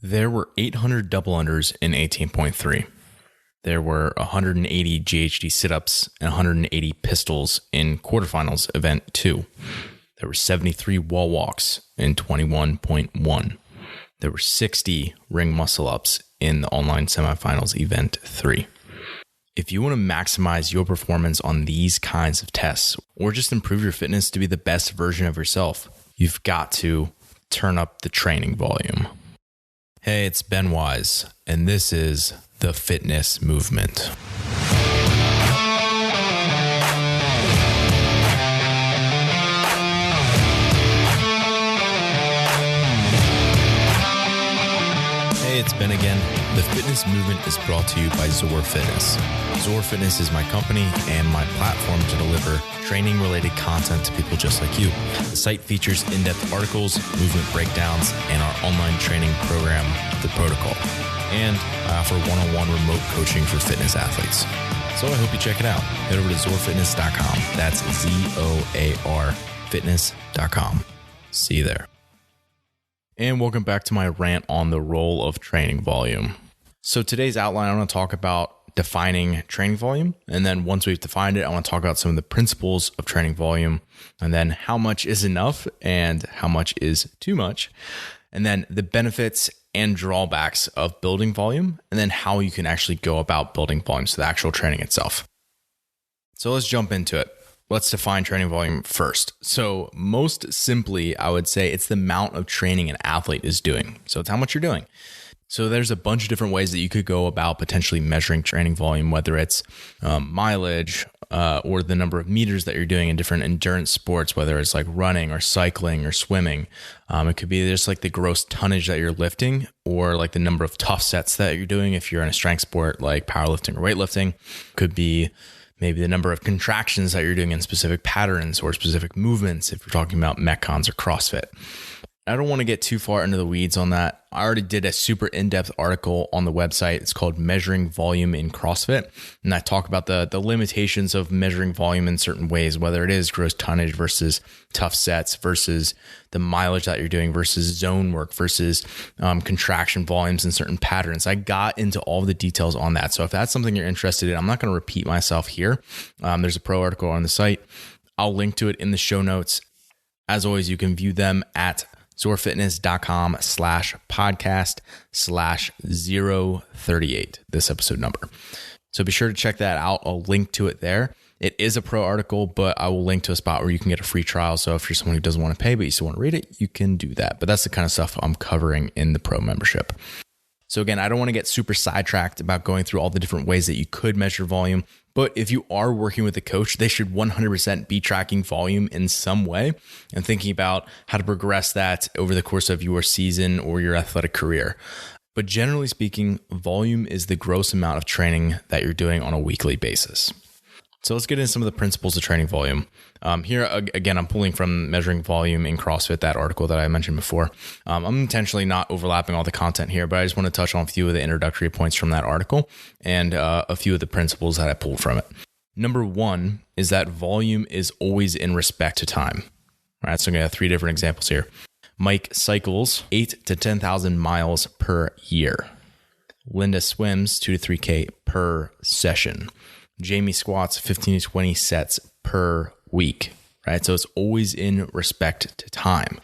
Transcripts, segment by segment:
There were 800 double unders in 18.3. There were 180 GHD sit-ups and 180 pistols in quarterfinals event 2. There were 73 wall walks in 21.1. There were 60 ring muscle-ups in the online semifinals event 3. If you want to maximize your performance on these kinds of tests or just improve your fitness to be the best version of yourself, you've got to turn up the training volume. Hey, it's Ben Wise, and this is The Fitness Movement. Hey, it's Ben again. The Fitness Movement is brought to you by Zor Fitness. Zor Fitness is my company and my platform to deliver training-related content to people just like you. The site features in-depth articles, movement breakdowns, and our online training program, The Protocol. And I offer one-on-one remote coaching for fitness athletes. So I hope you check it out. Head over to zorfitness.com. That's ZOAR fitness.com. See you there. And welcome back to my rant on the role of training volume. So today's outline, I want to talk about defining training volume. And then once we've defined it, I want to talk about some of the principles of training volume, and then how much is enough and how much is too much. And then the benefits and drawbacks of building volume, and then how you can actually go about building volume, so the actual training itself. So let's jump into it. Let's define training volume first. So most simply, I would say it's the amount of training an athlete is doing. So it's how much you're doing. So there's a bunch of different ways that you could go about potentially measuring training volume, whether it's mileage or the number of meters that you're doing in different endurance sports, whether it's like running or cycling or swimming. It could be just like the gross tonnage that you're lifting, or like the number of tough sets that you're doing if you're in a strength sport like powerlifting or weightlifting. Could be maybe the number of contractions that you're doing in specific patterns or specific movements if you're talking about Metcons or CrossFit. I don't want to get too far into the weeds on that. I already did a super in-depth article on the website. It's called Measuring Volume in CrossFit. And I talk about the limitations of measuring volume in certain ways, whether it is gross tonnage versus tough sets versus the mileage that you're doing versus zone work versus contraction volumes in certain patterns. I got into all the details on that. So if that's something you're interested in, I'm not going to repeat myself here. There's a pro article on the site. I'll link to it in the show notes. As always, you can view them at zorfitness.com/podcast/038, this episode number. So be sure to check that out. I'll link to it there. It is a pro article, but I will link to a spot where you can get a free trial. So if you're someone who doesn't want to pay, but you still want to read it, you can do that. But that's the kind of stuff I'm covering in the pro membership. So again, I don't want to get super sidetracked about going through all the different ways that you could measure volume. But if you are working with a coach, they should 100% be tracking volume in some way and thinking about how to progress that over the course of your season or your athletic career. But generally speaking, volume is the gross amount of training that you're doing on a weekly basis. So let's get into some of the principles of training volume. Here, again, I'm pulling from Measuring Volume in CrossFit, that article that I mentioned before. I'm intentionally not overlapping all the content here, but I just want to touch on a few of the introductory points from that article and a few of the principles that I pulled from it. Number one is that volume is always in respect to time. All right, so I'm going to have 3 different examples here. Mike cycles 8 to 10,000 miles per year. Linda swims 2 to 3K per session. Jamie squats 15 to 20 sets per week, right? So it's always in respect to time.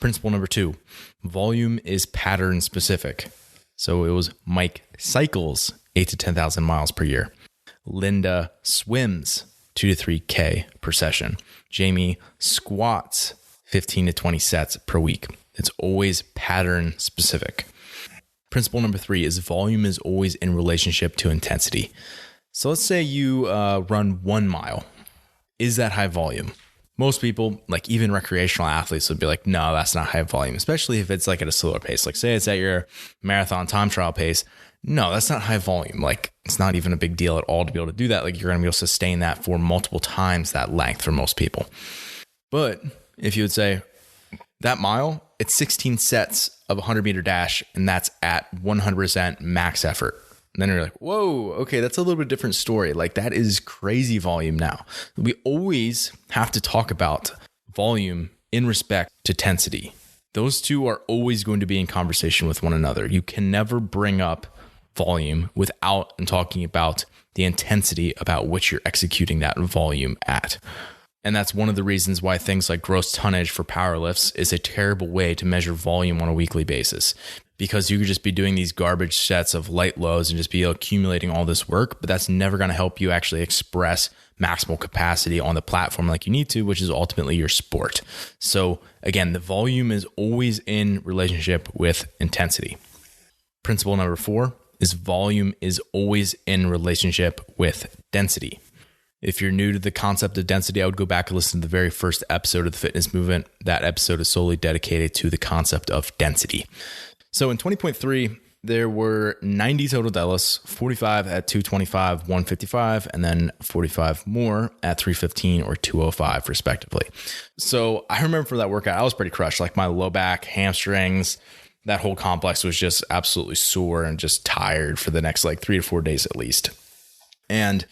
Principle number 2, volume is pattern specific. So it was Mike cycles 8 to 10,000 miles per year. Linda swims 2 to 3K per session. Jamie squats 15 to 20 sets per week. It's always pattern specific. Principle number 3 is volume is always in relationship to intensity. So let's say you run 1 mile. Is that high volume? Most people, like even recreational athletes, would be like, no, that's not high volume, especially if it's like at a slower pace. Like say it's at your marathon time trial pace. No, that's not high volume. Like it's not even a big deal at all to be able to do that. Like you're going to be able to sustain that for multiple times that length for most people. But if you would say that mile, it's 16 sets of a 100-meter dash, and that's at 100% max effort. And then you're like, whoa, okay, that's a little bit different story. Like that is crazy volume now. We always have to talk about volume in respect to tensity. Those two are always going to be in conversation with one another. You can never bring up volume without talking about the intensity about which you're executing that volume at. And that's one of the reasons why things like gross tonnage for power lifts is a terrible way to measure volume on a weekly basis, because you could just be doing these garbage sets of light loads and just be accumulating all this work, but that's never going to help you actually express maximal capacity on the platform like you need to, which is ultimately your sport. So again, the volume is always in relationship with intensity. Principle number 4 is volume is always in relationship with density. If you're new to the concept of density, I would go back and listen to the very first episode of the fitness movement. That episode is solely dedicated to the concept of density. So in 20.3, there were 90 total deadlifts, 45 at 225, 155, and then 45 more at 315 or 205 respectively. So I remember for that workout, I was pretty crushed. Like my low back, hamstrings, that whole complex was just absolutely sore and just tired for the next like 3 to 4 days at least. And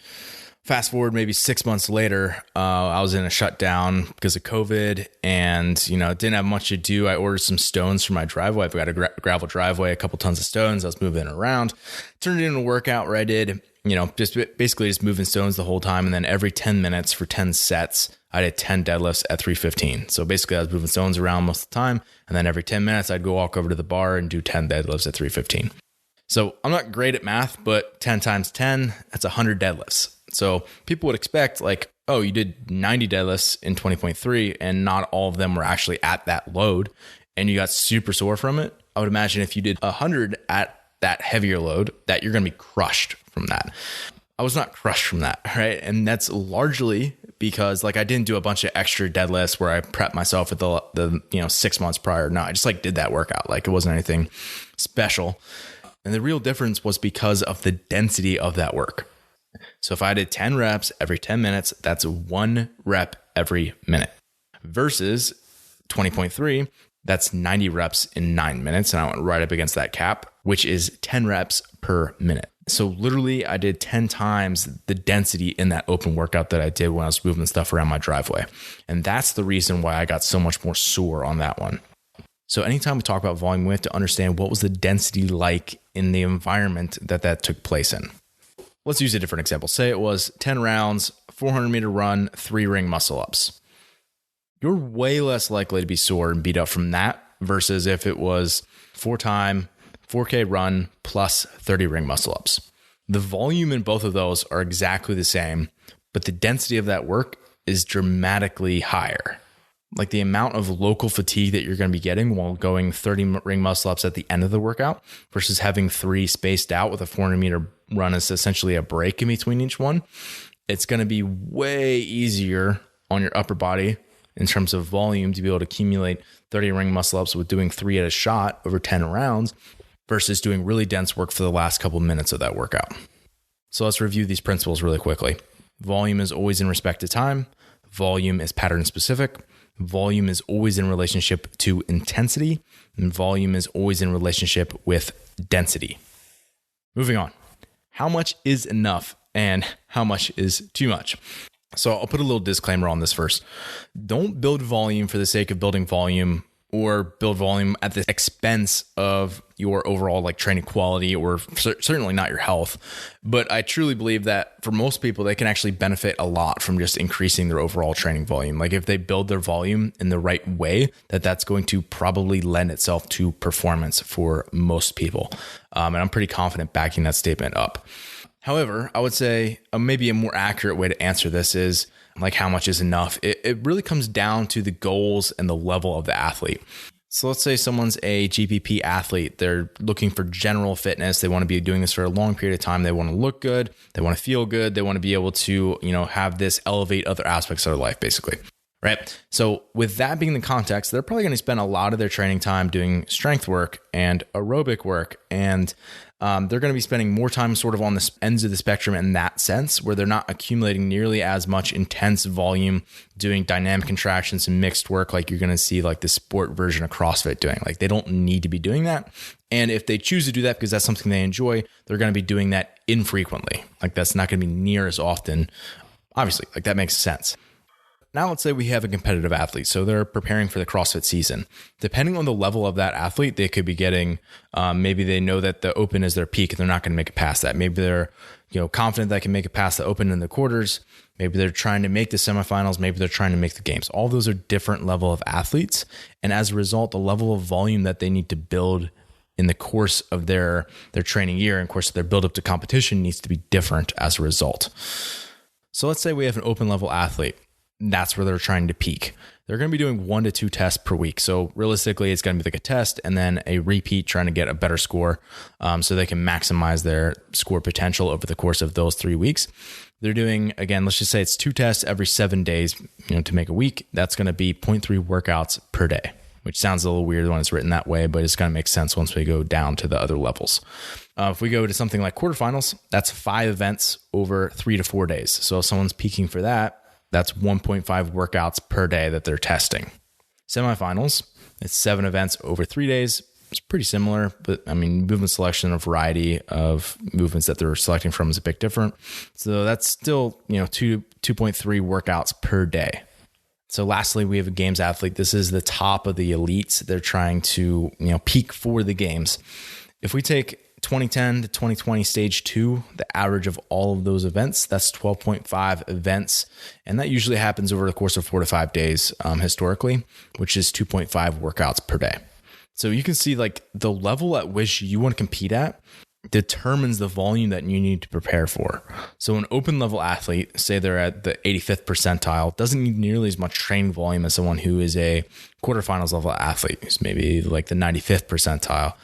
fast forward maybe 6 months later, I was in a shutdown because of COVID and, didn't have much to do. I ordered some stones for my driveway. I've got a gravel driveway, a couple tons of stones. I was moving around, turned it into a workout where I did, just basically just moving stones the whole time. And then every 10 minutes for 10 sets, I did 10 deadlifts at 315. So basically I was moving stones around most of the time. And then every 10 minutes, I'd go walk over to the bar and do 10 deadlifts at 315. So I'm not great at math, but 10 times 10, that's 100 deadlifts. So people would expect like, oh, you did 90 deadlifts in 20.3 and not all of them were actually at that load and you got super sore from it. I would imagine if you did 100 at that heavier load that you're going to be crushed from that. I was not crushed from that, right? And that's largely because like I didn't do a bunch of extra deadlifts where I prepped myself with the 6 months prior. No, I just like did that workout. Like it wasn't anything special. And the real difference was because of the density of that work. So if I did 10 reps every 10 minutes, that's 1 rep every minute versus 20.3, that's 90 reps in 9 minutes. And I went right up against that cap, which is 10 reps per minute. So literally I did 10 times the density in that open workout that I did when I was moving stuff around my driveway. And that's the reason why I got so much more sore on that one. So anytime we talk about volume, we have to understand what was the density like in the environment that took place in. Let's use a different example. Say it was 10 rounds, 400 meter run, 3 ring muscle ups. You're way less likely to be sore and beat up from that versus if it was 4-time, 4K run plus 30 ring muscle ups. The volume in both of those are exactly the same, but the density of that work is dramatically higher. Like the amount of local fatigue that you're going to be getting while going 30 ring muscle ups at the end of the workout versus having 3 spaced out with a 400 meter run is essentially a break in between each one. It's going to be way easier on your upper body in terms of volume to be able to accumulate 30 ring muscle ups with doing 3 at a shot over 10 rounds versus doing really dense work for the last couple minutes of that workout. So let's review these principles really quickly. Volume is always in respect to time. Volume is pattern specific. Volume is always in relationship to intensity, and volume is always in relationship with density. Moving on. How much is enough and how much is too much? So I'll put a little disclaimer on this first. Don't build volume for the sake of building volume or build volume at the expense of your overall like training quality or certainly not your health. But I truly believe that for most people, they can actually benefit a lot from just increasing their overall training volume. Like if they build their volume in the right way, that's going to probably lend itself to performance for most people. And I'm pretty confident backing that statement up. However, I would say maybe a more accurate way to answer this is like how much is enough. It really comes down to the goals and the level of the athlete. So let's say someone's a GPP athlete. They're looking for general fitness. They want to be doing this for a long period of time. They want to look good. They want to feel good. They want to be able to, have this elevate other aspects of their life, basically. Right. So with that being the context, they're probably going to spend a lot of their training time doing strength work and aerobic work. And they're going to be spending more time sort of on the ends of the spectrum in that sense, where they're not accumulating nearly as much intense volume doing dynamic contractions and mixed work like you're going to see like the sport version of CrossFit doing. Like they don't need to be doing that. And if they choose to do that because that's something they enjoy, they're going to be doing that infrequently. Like that's not going to be near as often. Obviously, like that makes sense. now let's say we have a competitive athlete. So they're preparing for the CrossFit season. Depending on the level of that athlete, they could be getting, maybe they know that the open is their peak and they're not going to make it past that. Maybe they're, confident they can make it past the open in the quarters. Maybe they're trying to make the semifinals. Maybe they're trying to make the games. All those are different level of athletes. And as a result, the level of volume that they need to build in the course of their training year and course of their build up to competition needs to be different as a result. So let's say we have an open level athlete. That's where they're trying to peak. They're going to be doing 1 to 2 tests per week. So realistically, it's going to be like a test and then a repeat trying to get a better score so they can maximize their score potential over the course of those 3 weeks. They're doing, again, let's just say it's 2 tests every 7 days to make a week. That's going to be 0.3 workouts per day, which sounds a little weird when it's written that way, but it's going to make sense once we go down to the other levels. If we go to something like quarterfinals, that's 5 events over 3 to 4 days. So if someone's peaking for that, that's 1.5 workouts per day that they're testing. Semifinals, it's 7 events over 3 days. It's pretty similar, but movement selection, a variety of movements that they're selecting from is a bit different. So that's still, 2.3 workouts per day. So lastly, we have a games athlete. This is the top of the elites. They're trying to, peak for the games. If we take 2010 to 2020 stage 2, the average of all of those events, that's 12.5 events. And that usually happens over the course of 4 to 5 days historically, which is 2.5 workouts per day. So you can see like the level at which you want to compete at determines the volume that you need to prepare for. So an open level athlete, say they're at the 85th percentile, doesn't need nearly as much training volume as someone who is a quarterfinals level athlete, who's maybe like the 95th percentile.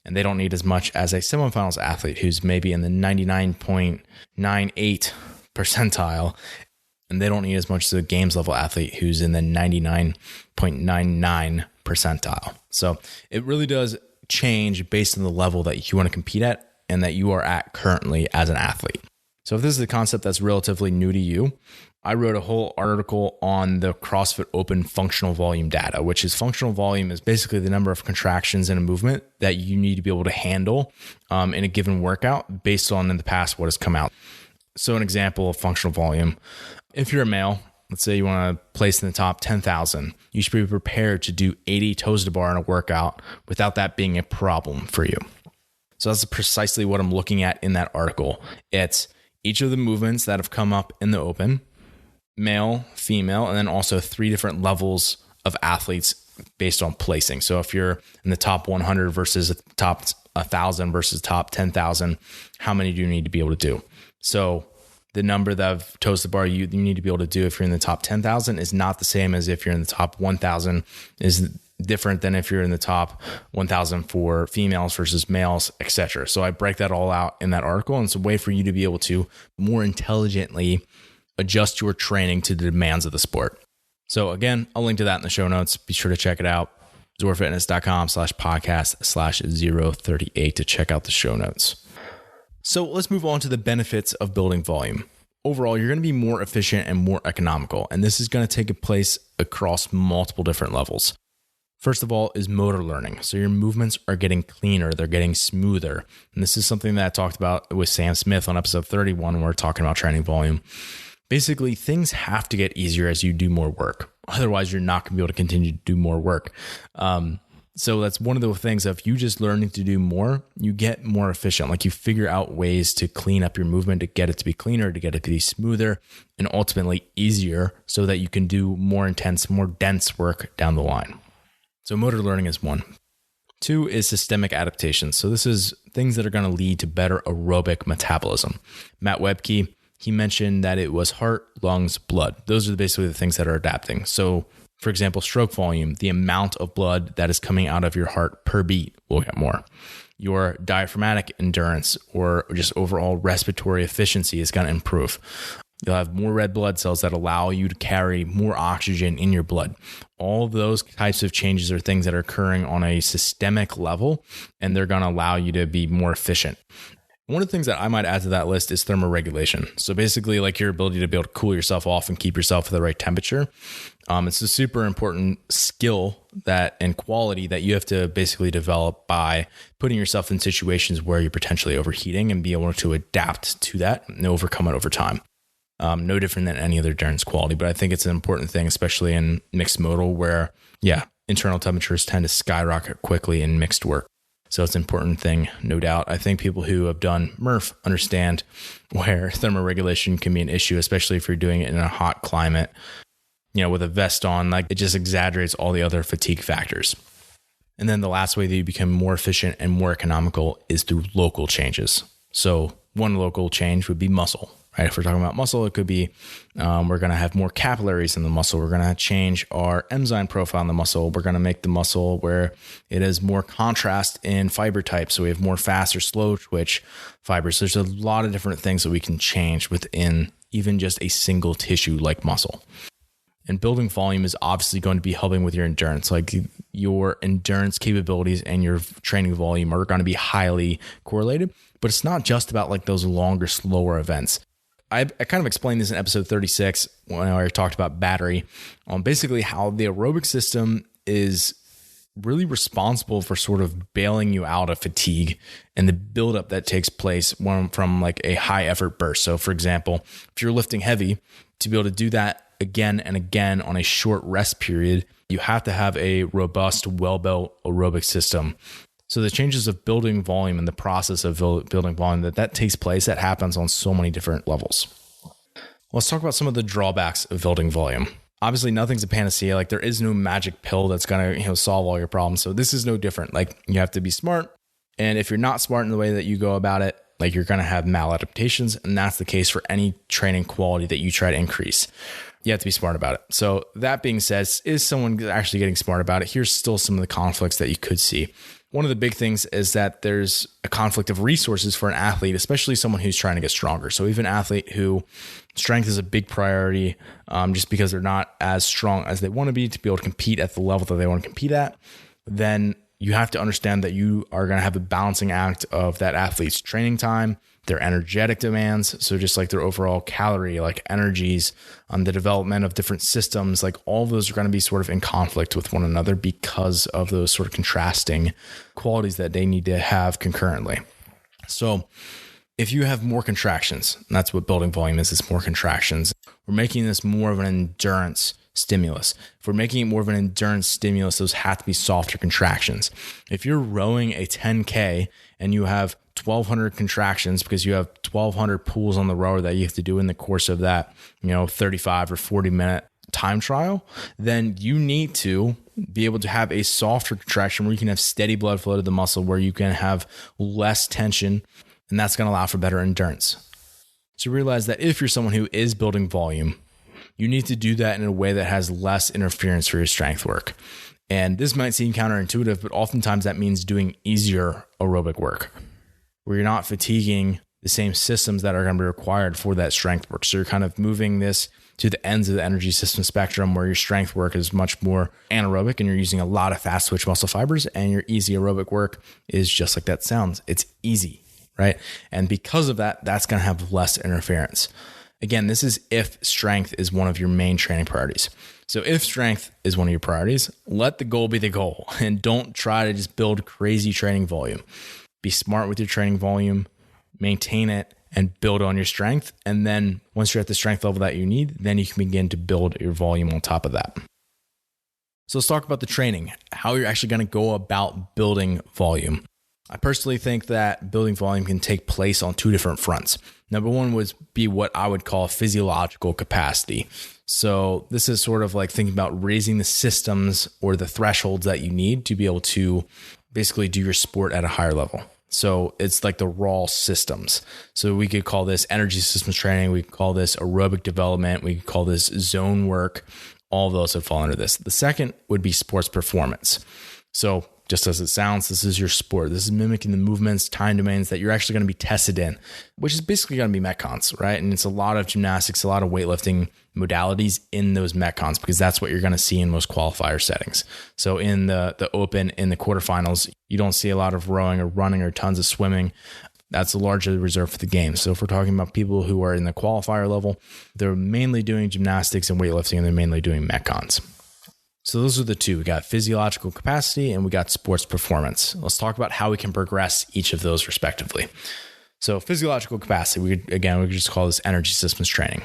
And they don't need as much as a semifinals athlete who's maybe in the 99.98 percentile. And they don't need as much as a games level athlete who's in the 99.99 percentile. So it really does change based on the level that you want to compete at and that you are at currently as an athlete. So if this is a concept that's relatively new to you, I wrote a whole article on the CrossFit Open functional volume data, which is functional volume is basically the number of contractions in a movement that you need to be able to handle in a given workout based on in the past what has come out. So an example of functional volume, if you're a male, let's say you want to place in the top 10,000, you should be prepared to do 80 toes to bar in a workout without that being a problem for you. So that's precisely what I'm looking at in that article. It's each of the movements that have come up in the open, male, female, and then also 3 different levels of athletes based on placing. So if you're in the top 100 versus top 1,000 versus top 10,000, how many do you need to be able to do? So the number of toes to bar you need to be able to do if you're in the top 10,000 is not the same as if you're in the top 1,000, is different than if you're in the top 1,000 for females versus males, etc. So I break that all out in that article, and it's a way for you to be able to more intelligently adjust your training to the demands of the sport. So again, I'll link to that in the show notes. Be sure to check it out. zorfitness.com/podcast/038 to check out the show notes. So let's move on to the benefits of building volume. Overall, you're going to be more efficient and more economical, and this is going to take place across multiple different levels. First of all is motor learning. So your movements are getting cleaner, they're getting smoother. And this is something that I talked about with Sam Smith on episode 31 when we're talking about training volume. Basically, things have to get easier as you do more work. Otherwise, you're not going to be able to continue to do more work. So that's one of the things of you just learning to do more, you get more efficient. Like you figure out ways to clean up your movement, to get it to be cleaner, to get it to be smoother, and ultimately easier so that you can do more intense, more dense work down the line. So motor learning is 1. 2 is systemic adaptation. So this is things that are going to lead to better aerobic metabolism. Matt Webke, he mentioned that it was heart, lungs, blood. Those are basically the things that are adapting. So for example, stroke volume, the amount of blood that is coming out of your heart per beat will get more. Your diaphragmatic endurance or just overall respiratory efficiency is going to improve. You'll have more red blood cells that allow you to carry more oxygen in your blood. All of those types of changes are things that are occurring on a systemic level, and they're going to allow you to be more efficient. One of the things that I might add to that list is thermoregulation. So basically like your ability to be able to cool yourself off and keep yourself at the right temperature. It's a super important skill and quality that you have to basically develop by putting yourself in situations where you're potentially overheating and be able to adapt to that and overcome it over time. No different than any other endurance quality, but I think it's an important thing, especially in mixed modal where, internal temperatures tend to skyrocket quickly in mixed work. So it's an important thing, no doubt. I think people who have done MRF understand where thermoregulation can be an issue, especially if you're doing it in a hot climate, with a vest on, like it just exaggerates all the other fatigue factors. And then the last way that you become more efficient and more economical is through local changes. So one local change would be muscle, right? If we're talking about muscle, it could be we're going to have more capillaries in the muscle. We're going to change our enzyme profile in the muscle. We're going to make the muscle where it has more contrast in fiber type. So we have more fast or slow twitch fibers. So there's a lot of different things that we can change within even just a single tissue like muscle. And building volume is obviously going to be helping with your endurance. Like your endurance capabilities and your training volume are going to be highly correlated, but it's not just about like those longer, slower events. I kind of explained this in episode 36 when I talked about battery, on basically how the aerobic system is really responsible for sort of bailing you out of fatigue and the buildup that takes place from like a high effort burst. So for example, if you're lifting heavy, to be able to do that again and again on a short rest period, you have to have a robust, well-built aerobic system. So the changes of building volume and the process of building volume that takes place, that happens on so many different levels. Let's talk about some of the drawbacks of building volume. Obviously, nothing's a panacea. Like there is no magic pill that's going to solve all your problems. So this is no different. Like you have to be smart. And if you're not smart in the way that you go about it, like you're going to have maladaptations. And that's the case for any training quality that you try to increase. You have to be smart about it. So that being said, is someone actually getting smart about it? Here's still some of the conflicts that you could see. One of the big things is that there's a conflict of resources for an athlete, especially someone who's trying to get stronger. So even an athlete who strength is a big priority, just because they're not as strong as they want to be able to compete at the level that they want to compete at, then you have to understand that you are going to have a balancing act of that athlete's training time, their energetic demands. So just like their overall calorie, like energies, the development of different systems, like all of those are going to be sort of in conflict with one another because of those sort of contrasting qualities that they need to have concurrently. So if you have more contractions, and that's what building volume is, it's more contractions. We're making this more of an endurance stimulus. If we're making it more of an endurance stimulus, those have to be softer contractions. If you're rowing a 10K and you have 1,200 contractions because you have 1,200 pulls on the rower that you have to do in the course of that, 35 or 40 minute time trial, then you need to be able to have a softer contraction where you can have steady blood flow to the muscle, where you can have less tension, and that's going to allow for better endurance. So realize that if you're someone who is building volume, you need to do that in a way that has less interference for your strength work. And this might seem counterintuitive, but oftentimes that means doing easier aerobic work where you're not fatiguing the same systems that are going to be required for that strength work. So you're kind of moving this to the ends of the energy system spectrum where your strength work is much more anaerobic and you're using a lot of fast twitch muscle fibers, and your easy aerobic work is just like that sounds. It's easy, right? And because of that, that's going to have less interference. Again, this is if strength is one of your main training priorities. So if strength is one of your priorities, let the goal be the goal and don't try to just build crazy training volume. Be smart with your training volume, maintain it, and build on your strength. And then once you're at the strength level that you need, then you can begin to build your volume on top of that. So let's talk about the training, how you're actually going to go about building volume. I personally think that building volume can take place on two different fronts. Number one would be what I would call physiological capacity. So this is sort of like thinking about raising the systems or the thresholds that you need to be able to basically do your sport at a higher level. So it's like the raw systems. So we could call this energy systems training. We could call this aerobic development. We could call this zone work. All of those would fall under this. The second would be sports performance. So just as it sounds, this is your sport. This is mimicking the movements, time domains that you're actually going to be tested in, which is basically going to be metcons, right? And it's a lot of gymnastics, a lot of weightlifting modalities in those metcons, because that's what you're going to see in most qualifier settings. So in the open, in the quarterfinals, you don't see a lot of rowing or running or tons of swimming. That's largely reserved for the games. So if we're talking about people who are in the qualifier level, they're mainly doing gymnastics and weightlifting, and they're mainly doing metcons. So those are the two. We got physiological capacity and we got sports performance. Let's talk about how we can progress each of those respectively. So physiological capacity, we could just call this energy systems training.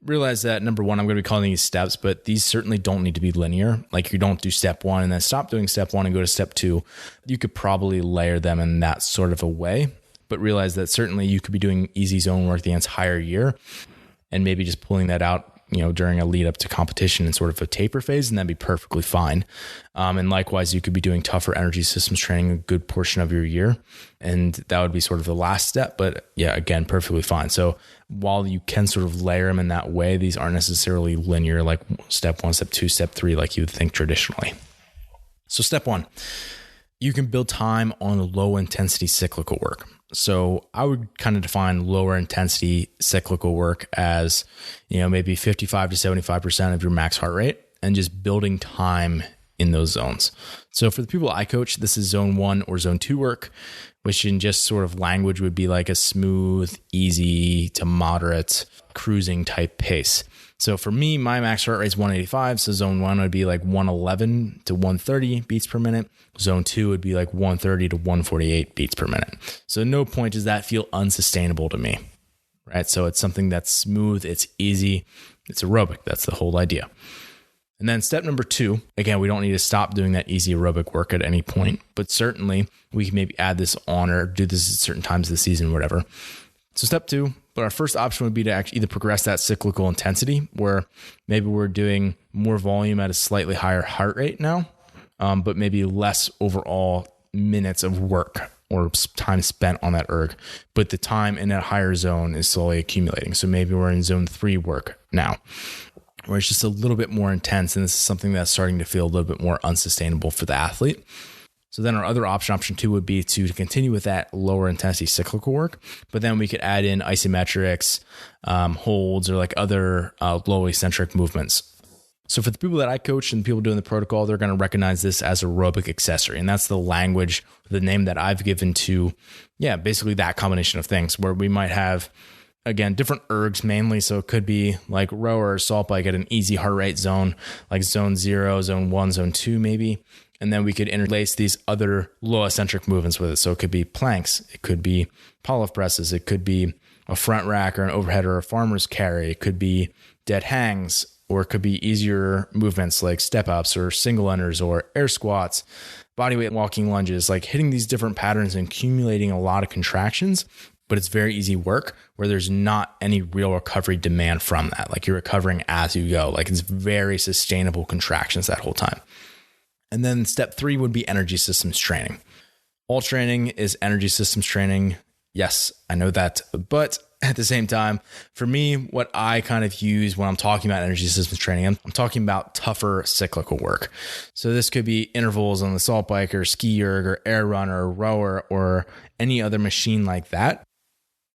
realize that number one, I'm going to be calling these steps, but these certainly don't need to be linear. Like you don't do step one and then stop doing step one and go to step two. You could probably layer them in that sort of a way, but realize that certainly you could be doing easy zone work the entire year and maybe just pulling that out, during a lead up to competition in sort of a taper phase, and that'd be perfectly fine. And likewise, you could be doing tougher energy systems training a good portion of your year, and that would be sort of the last step. But yeah, again, perfectly fine. So while you can sort of layer them in that way, these aren't necessarily linear, like step one, step two, step three, like you would think traditionally. So step one, you can build time on low intensity cyclical work. So I would kind of define lower intensity cyclical work as, maybe 55 to 75% of your max heart rate and just building time in those zones. So for the people I coach, this is zone 1 or zone 2 work, which in just sort of language would be like a smooth, easy to moderate cruising type pace. So for me, my max heart rate is 185. So zone 1 would be like 111 to 130 beats per minute. Zone 2 would be like 130 to 148 beats per minute. So at no point does that feel unsustainable to me, right? So it's something that's smooth, it's easy, it's aerobic. That's the whole idea. And then step number 2, again, we don't need to stop doing that easy aerobic work at any point, but certainly we can maybe add this on or do this at certain times of the season, whatever. So step 2, but our first option would be to actually either progress that cyclical intensity where maybe we're doing more volume at a slightly higher heart rate now, but maybe less overall minutes of work or time spent on that erg, but the time in that higher zone is slowly accumulating. So maybe we're in zone 3 work now, where it's just a little bit more intense. And this is something that's starting to feel a little bit more unsustainable for the athlete. So then our other option 2 would be to continue with that lower intensity cyclical work, but then we could add in isometrics, holds, or like other low eccentric movements. So for the people that I coach and people doing the protocol, they're going to recognize this as aerobic accessory. And that's the language, the name that I've given to, basically that combination of things where we might have, again, different ergs mainly. So it could be like row or assault bike at an easy heart rate zone, like zone 0, zone 1, zone 2, maybe. And then we could interlace these other low eccentric movements with it. So it could be planks, it could be pull-off presses, it could be a front rack or an overhead or a farmer's carry, it could be dead hangs, or it could be easier movements like step ups or single unders or air squats, bodyweight walking lunges, like hitting these different patterns and accumulating a lot of contractions. But it's very easy work where there's not any real recovery demand from that. Like you're recovering as you go. Like it's very sustainable contractions that whole time. And then step 3 would be energy systems training. All training is energy systems training. Yes, I know that. But at the same time, for me, what I kind of use when I'm talking about energy systems training, I'm talking about tougher cyclical work. So this could be intervals on the assault bike or ski erg or air runner or rower or any other machine like that.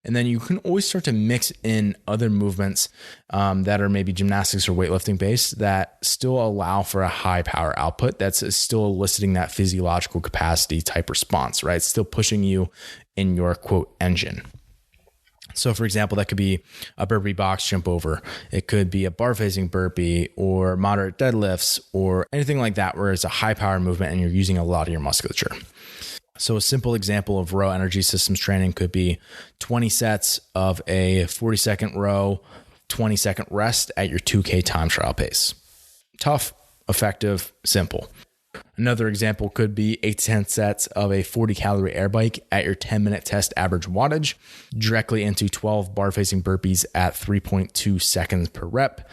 And then you can always start to mix in other movements that are maybe gymnastics or weightlifting based that still allow for a high power output that's still eliciting that physiological capacity type response, right? Still pushing you in your quote engine. So for example, that could be a burpee box jump over. It could be a bar facing burpee or moderate deadlifts or anything like that where it's a high power movement and you're using a lot of your musculature. So a simple example of row energy systems training could be 20 sets of a 40-second row, 20-second rest at your 2K time trial pace. Tough, effective, simple. Another example could be 8 to 10 sets of a 40-calorie air bike at your 10-minute test average wattage, directly into 12 bar-facing burpees at 3.2 seconds per rep,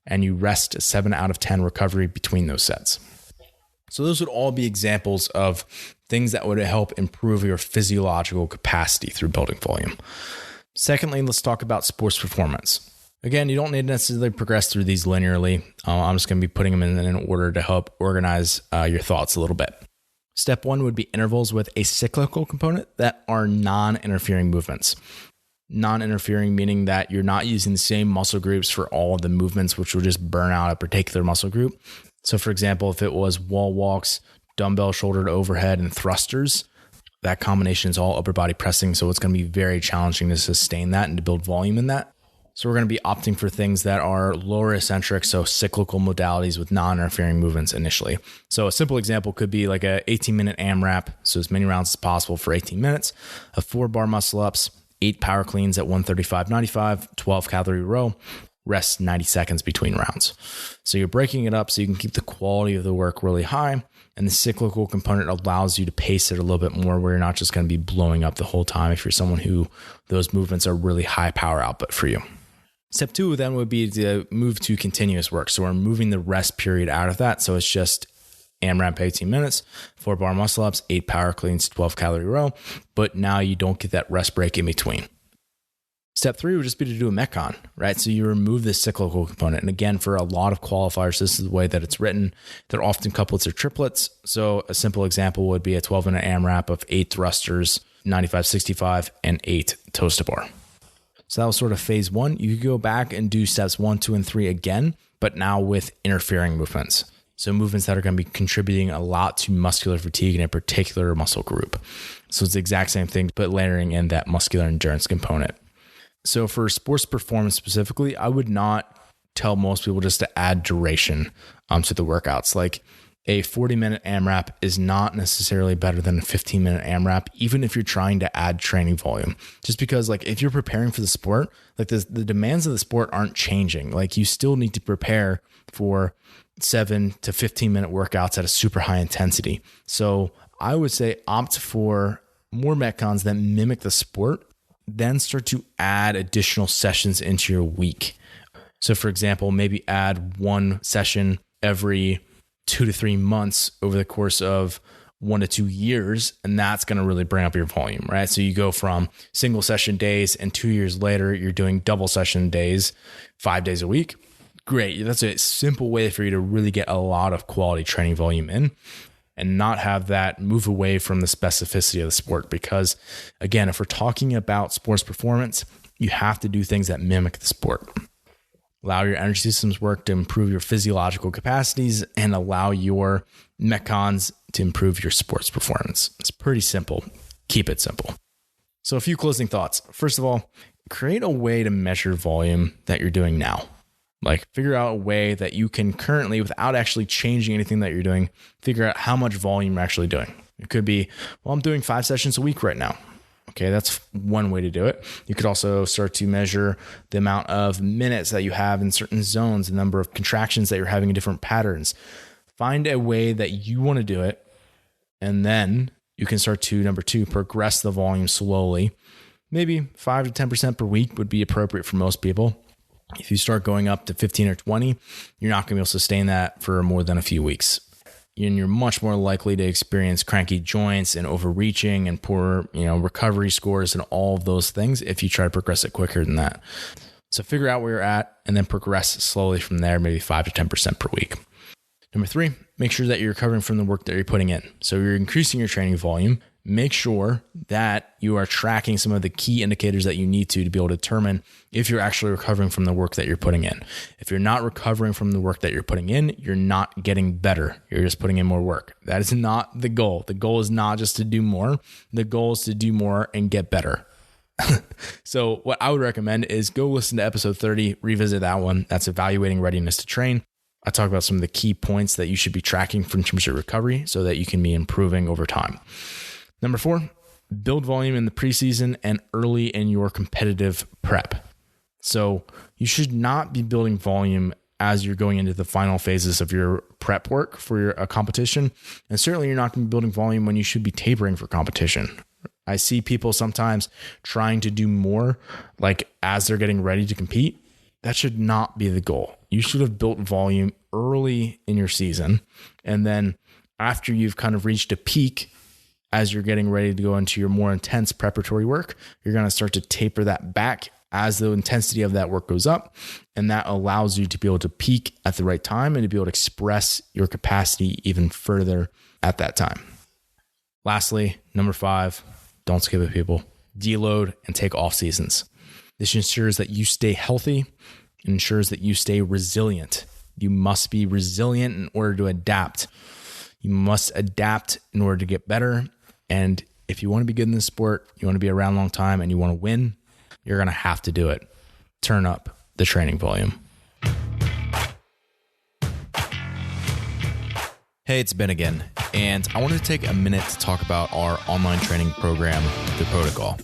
and you rest 7 out of 10 recovery between those sets. So those would all be examples of things that would help improve your physiological capacity through building volume. Secondly, let's talk about sports performance. Again, you don't need to necessarily progress through these linearly. I'm just going to be putting them in order to help organize your thoughts a little bit. Step 1 would be intervals with a cyclical component that are non-interfering movements. Non-interfering meaning that you're not using the same muscle groups for all of the movements, which will just burn out a particular muscle group. So for example, if it was wall walks, dumbbell shoulder to overhead, and thrusters, that combination is all upper body pressing. So it's going to be very challenging to sustain that and to build volume in that. So we're going to be opting for things that are lower eccentric, so cyclical modalities with non-interfering movements initially. So a simple example could be like a 18-minute AMRAP, so as many rounds as possible for 18 minutes, a 4 bar muscle ups, 8 power cleans at 135.95, 12 calorie row, rest 90 seconds between rounds. So you're breaking it up so you can keep the quality of the work really high. And the cyclical component allows you to pace it a little bit more where you're not just going to be blowing up the whole time if you're someone who those movements are really high power output for you. Step 2 then would be to move to continuous work. So we're moving the rest period out of that. So it's just AMRAP 18 minutes, 4 bar muscle ups, 8 power cleans, 12 calorie row. But now you don't get that rest break in between. Step 3 would just be to do a Metcon, right? So you remove the cyclical component. And again, for a lot of qualifiers, this is the way that it's written. They're often couplets or triplets. So a simple example would be a 12-minute AMRAP of 8 thrusters, 95-65, and 8 toes to bar. So that was sort of phase 1. You could go back and do steps 1, 2, and 3 again, but now with interfering movements. So movements that are going to be contributing a lot to muscular fatigue in a particular muscle group. So it's the exact same thing, but layering in that muscular endurance component. So for sports performance specifically, I would not tell most people just to add duration to the workouts. Like a 40-minute AMRAP is not necessarily better than a 15-minute AMRAP, even if you're trying to add training volume. Just because like if you're preparing for the sport, like the demands of the sport aren't changing. Like you still need to prepare for 7 to 15-minute workouts at a super high intensity. So I would say opt for more Metcons that mimic the sport, then start to add additional sessions into your week. So for example, maybe add 1 session every 2 to 3 months over the course of 1 to 2 years. And that's going to really bring up your volume, right? So you go from single session days and 2 years later, you're doing double session days, 5 days a week. Great. That's a simple way for you to really get a lot of quality training volume in and not have that move away from the specificity of the sport. Because again, if we're talking about sports performance, you have to do things that mimic the sport. Allow your energy systems work to improve your physiological capacities and allow your Metcons to improve your sports performance. It's pretty simple. Keep it simple. So a few closing thoughts. First of all, create a way to measure volume that you're doing now. Like figure out a way that you can currently, without actually changing anything that you're doing, figure out how much volume you're actually doing. It could be, well, I'm doing 5 sessions a week right now. Okay, that's one way to do it. You could also start to measure the amount of minutes that you have in certain zones, the number of contractions that you're having in different patterns. Find a way that you want to do it. And then you can start to, number 2, progress the volume slowly. Maybe 5 to 10% per week would be appropriate for most people. If you start going up to 15 or 20, you're not going to be able to sustain that for more than a few weeks. And you're much more likely to experience cranky joints and overreaching and poor, recovery scores and all of those things if you try to progress it quicker than that. So figure out where you're at and then progress slowly from there, maybe 5 to 10% per week. Number 3, make sure that you're recovering from the work that you're putting in. So you're increasing your training volume. Make sure that you are tracking some of the key indicators that you need to be able to determine if you're actually recovering from the work that you're putting in. If you're not recovering from the work that you're putting in, you're not getting better. You're just putting in more work. That is not the goal. The goal is not just to do more. The goal is to do more and get better. So what I would recommend is go listen to episode 30, revisit that one. That's evaluating readiness to train. I talk about some of the key points that you should be tracking in terms of recovery so that you can be improving over time. Number 4, build volume in the preseason and early in your competitive prep. So you should not be building volume as you're going into the final phases of your prep work for a competition. And certainly you're not going to be building volume when you should be tapering for competition. I see people sometimes trying to do more like as they're getting ready to compete. That should not be the goal. You should have built volume early in your season. And then after you've kind of reached a peak, as you're getting ready to go into your more intense preparatory work, you're going to start to taper that back as the intensity of that work goes up. And that allows you to be able to peak at the right time and to be able to express your capacity even further at that time. Lastly, number 5, don't skip it, people. Deload and take off seasons. This ensures that you stay healthy and ensures that you stay resilient. You must be resilient in order to adapt. You must adapt in order to get better. And if you want to be good in this sport, you want to be around a long time and you want to win, you're going to have to do it. Turn up the training volume. Hey, it's Ben again. And I wanted to take a minute to talk about our online training program, The Protocol.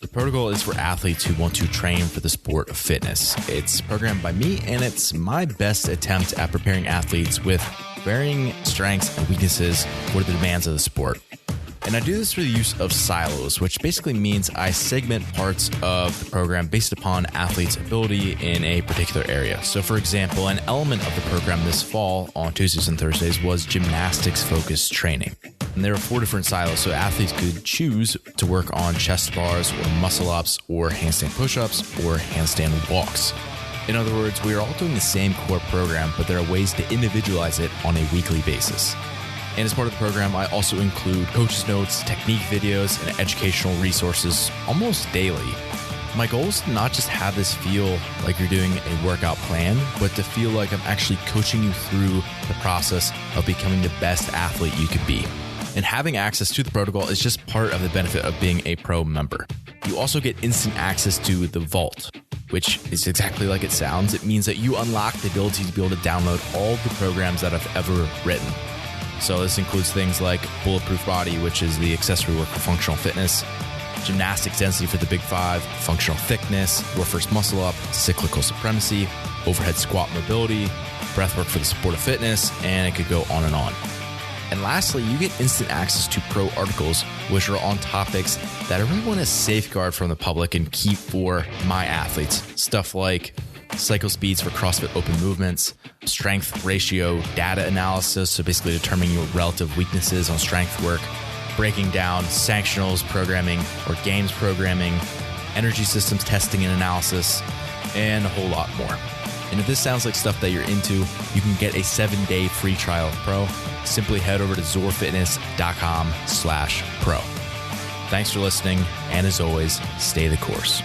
The protocol is for athletes who want to train for the sport of fitness. It's programmed by me, and it's my best attempt at preparing athletes with varying strengths and weaknesses for the demands of the sport. And I do this through the use of silos, which basically means I segment parts of the program based upon athletes' ability in a particular area. So for example, an element of the program this fall on Tuesdays and Thursdays was gymnastics-focused training. And there are 4 different silos, so athletes could choose to work on chest bars or muscle-ups or handstand push-ups or handstand walks. In other words, we are all doing the same core program, but there are ways to individualize it on a weekly basis. And as part of the program, I also include coaches' notes, technique videos, and educational resources almost daily. My goal is to not just have this feel like you're doing a workout plan, but to feel like I'm actually coaching you through the process of becoming the best athlete you could be. And having access to the protocol is just part of the benefit of being a pro member. You also get instant access to the Vault, which is exactly like it sounds. It means that you unlock the ability to be able to download all the programs that I've ever written. So this includes things like Bulletproof Body, which is the accessory work for functional fitness, gymnastics density for the Big 5, functional thickness, your first muscle up, cyclical supremacy, overhead squat mobility, breathwork for the sport of fitness, and it could go on and on. And lastly, you get instant access to pro articles, which are on topics that I really want to safeguard from the public and keep for my athletes. Stuff like cycle speeds for CrossFit open movements, strength ratio data analysis, so basically determining your relative weaknesses on strength work, breaking down sanctionals programming or games programming, energy systems testing and analysis, and a whole lot more. And if this sounds like stuff that you're into, you can get a 7-day free trial of Pro. Simply head over to zorfitness.com/pro. Thanks for listening, and as always, stay the course.